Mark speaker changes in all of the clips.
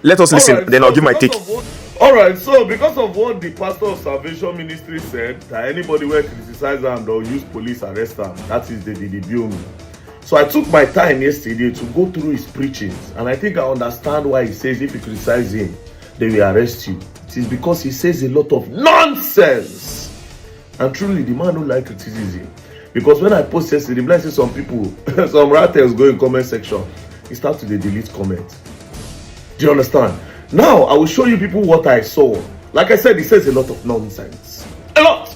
Speaker 1: Let us listen, then I'll give my take.
Speaker 2: Alright, so because of what the pastor of Salvation Ministry said, that anybody will criticize them or use police arrest them, that is David Ibiyeomie. So I took my time yesterday to go through his preachings, and I think I understand why he says if you criticize him, they will arrest you. It is because he says a lot of nonsense. And truly, the man who like criticism. Because when I post yesterday, I see some people, some writers go in comment section, he start to delete comments. Do you understand? Now, I will show you people what I saw. Like I said, he says a lot of nonsense. A lot!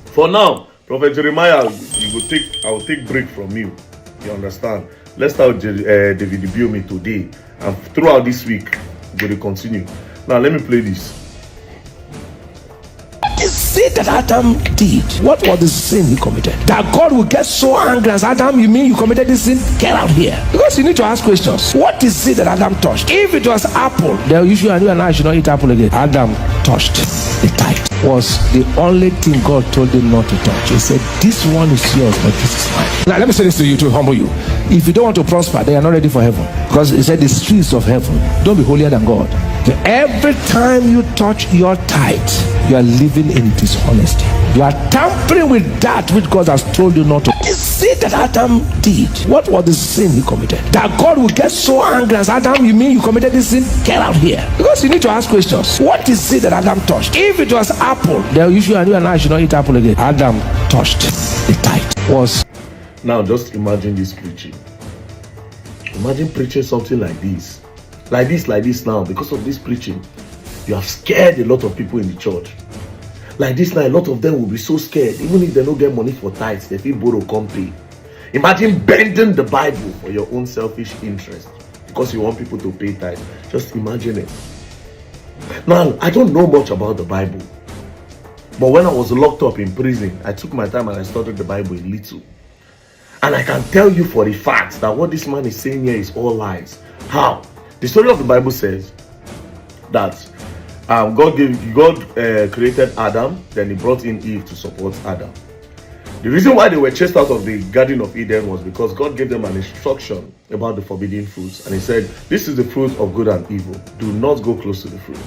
Speaker 2: For now, Prophet Jeremiah, I will take break from you. You understand? Let's start with David Ibiyeomie today. And throughout this week, we're going to continue. Now, let me play this.
Speaker 3: The sin that Adam did, what was the sin he committed? That God will get so angry as Adam, you mean you committed this sin? Get out here. Because you need to ask questions. What is it that Adam touched? If it was apple, then you and I should not eat apple again. Adam touched the tithe. Was the only thing God told him not to touch. He said, this one is yours, but this is mine. Now let me say this to you to humble you. If you don't want to prosper, they are not ready for heaven. Because he said the streets of heaven, don't be holier than God. Every time you touch your tithe, you are living in dishonesty. You are tampering with that which God has told you not to. The sin that Adam did, what was the sin he committed? That God will get so angry as Adam, you mean you committed this sin? Get out here. Because you need to ask questions. What is it that Adam touched? If it was apple, then you and I should not eat apple again. Adam touched the tithe. Was
Speaker 2: now just imagine this preaching. Imagine preaching something like this. Like this now. Because of this preaching, you have scared a lot of people in the church. Like this now, a lot of them will be so scared. Even if they don't get money for tithes, they feel borrow come pay. Imagine bending the Bible for your own selfish interest because you want people to pay tithes. Just imagine it. Now, I don't know much about the Bible, but when I was locked up in prison, I took my time and I studied the Bible a little. And I can tell you for a fact that what this man is saying here is all lies. How? The story of the Bible says that God created Adam, then he brought in Eve to support Adam. The reason why they were chased out of the Garden of Eden was because God gave them an instruction about the forbidden fruits. And he said, this is the fruit of good and evil. Do not go close to the fruit.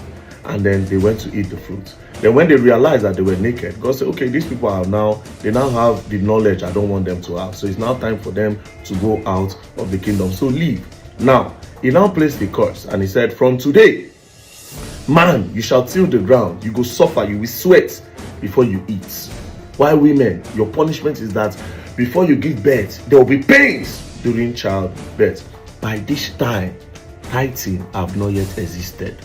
Speaker 2: And then they went to eat the fruit. Then when they realized that they were naked, God said, okay, these people now have the knowledge I don't want them to have. So it's now time for them to go out of the kingdom. So leave. Now, he now placed the curse and he said, from today, man, you shall till the ground. You go suffer, you will sweat before you eat. Why women? Your punishment is that before you give birth, there will be pains during childbirth. By this time, tithing have not yet existed.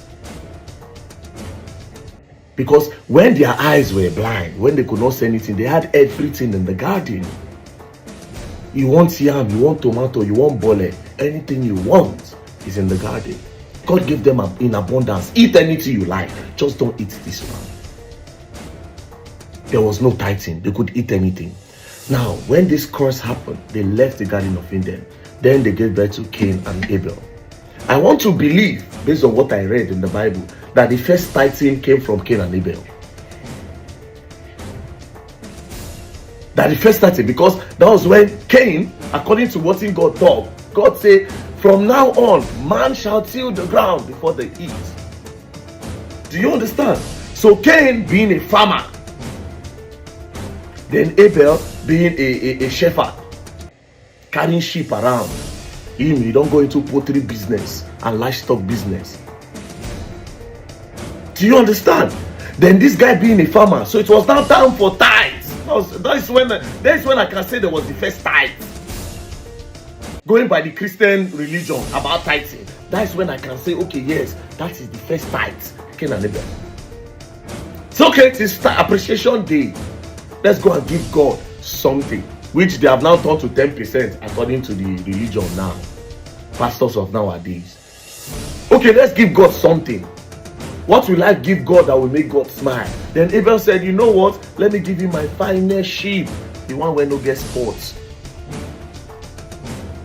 Speaker 2: Because when their eyes were blind, when they could not see anything, they had everything in the garden. You want yam, you want tomato, you want bole, anything you want is in the garden. God gave them in abundance. Eat anything you like, just don't eat this one. There was no tithing, they could eat anything. Now, when this curse happened, they left the Garden of Eden. Then they gave birth to Cain and Abel. I want to believe, based on what I read in the Bible, that the first tithing came from Cain and Abel. That the first tithing, because that was when Cain, according to what God taught, God said, from now on, man shall till the ground before they eat. Do you understand? So Cain being a farmer, then Abel being a shepherd, carrying sheep around. He don't go into poultry business and livestock business. Do you understand? Then this guy being a farmer, so it was now time for tithes. That's when I can say there was the first tithe. Going by the Christian religion about tithing, that's when I can say, okay, yes, that is the first tithe. Cain and Abel. So okay, it's appreciation day. Let's go and give God something, which they have now turned to 10% according to the religion now. Pastors of nowadays. Okay, let's give God something. What will I give God that will make God smile? Then Abel said, you know what? Let me give you my finest sheep, the one where no get spots.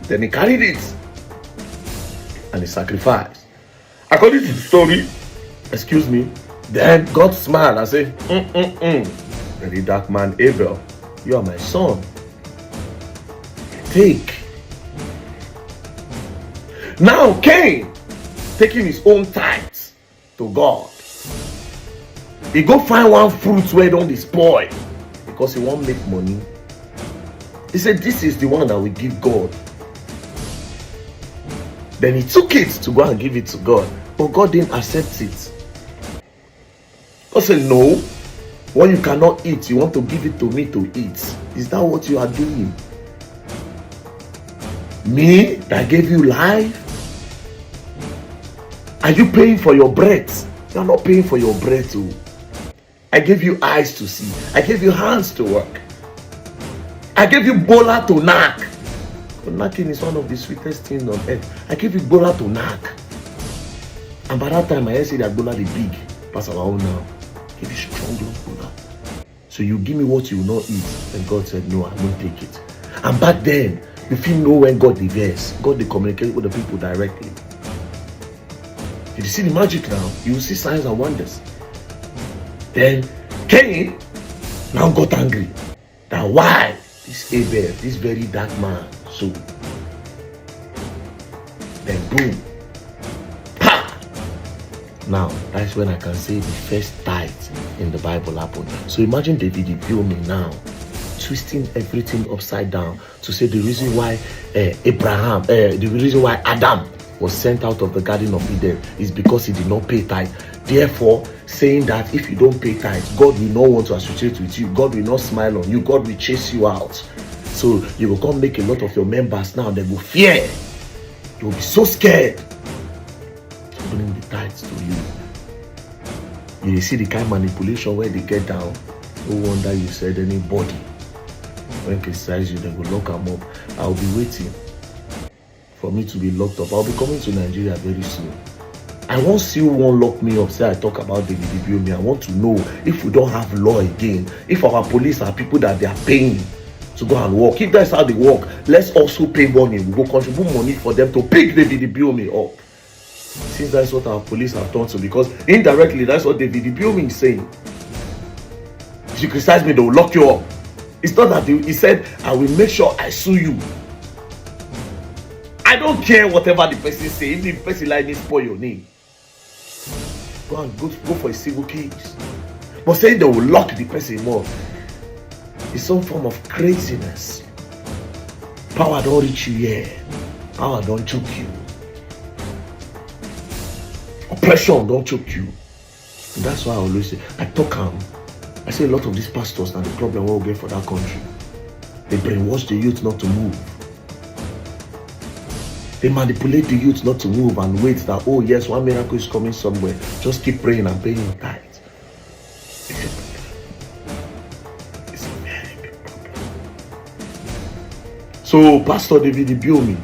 Speaker 2: Then he carried it and he sacrificed. According to the story, then God smiled and said, VeryDarkMan Abel, you are my son. Take. Now Cain was taking his own tithes to God. He go find one fruit where don't dey spoil because he won't make money. He said, this is the one that we give God. Then he took it to go and give it to God, but God didn't accept it. God said, no, what you cannot eat, you want to give it to me to eat. Is that what you are doing? Me that gave you life? Are you paying for your breath? You are not paying for your breath too. I gave you eyes to see. I gave you hands to work. I gave you bola to knack. Knacking is one of the sweetest things on earth. I gave you bola to knack. And by that time, I say that bola is big. Pass our own now. Give you strong bola. So you give me what you will not eat. And God said, no, I won't take it. And back then, if you know when God diverse, God they communicate with the people directly. If you see the magic now, you will see signs and wonders. Then Cain now got angry. That why this Abel, this very dark man, so then boom, pa! Now that's when I can say the first tithe in the Bible happened. So imagine David Ibiyeomie now twisting everything upside down to say the reason why the reason why Adam was sent out of the Garden of Eden is because he did not pay tithe. Therefore, saying that if you don't pay tithe, God will not want to associate with you. God will not smile on you. God will chase you out. So you will come make a lot of your members now. They will fear. You will be so scared to bring the tithes to you. You see the kind of manipulation where they get down. No wonder you said anybody when criticize you, they will lock them up. I'll be waiting for me to be locked up. I'll be coming to Nigeria very soon. I won't see who won't lock me up. Say I talk about David Ibiyeomie. I want to know if we don't have law again. If our police are people that they are paying to go and work. If that's how they work, let's also pay money. We will contribute money for them to pick David Ibiyeomie up. Since that's what our police have done to, because indirectly that's what David Ibiyeomie is saying. If you criticize me, they will lock you up. It's not that he said, I will make sure I sue you. I don't care whatever the person say. If the person like me spoil your name, go for a civil case. But saying they will lock the person more is some form of craziness. Power don't reach you here. Power don't choke you. Oppression don't choke you. And that's why I always say, I say a lot of these pastors are the problem we'll get for that country. They brainwash the youth not to move. They manipulate the youth not to move and wait that, oh yes, one miracle is coming somewhere. Just keep praying and paying your tithe. It's a very big problem. So Pastor David Ibiyeomie,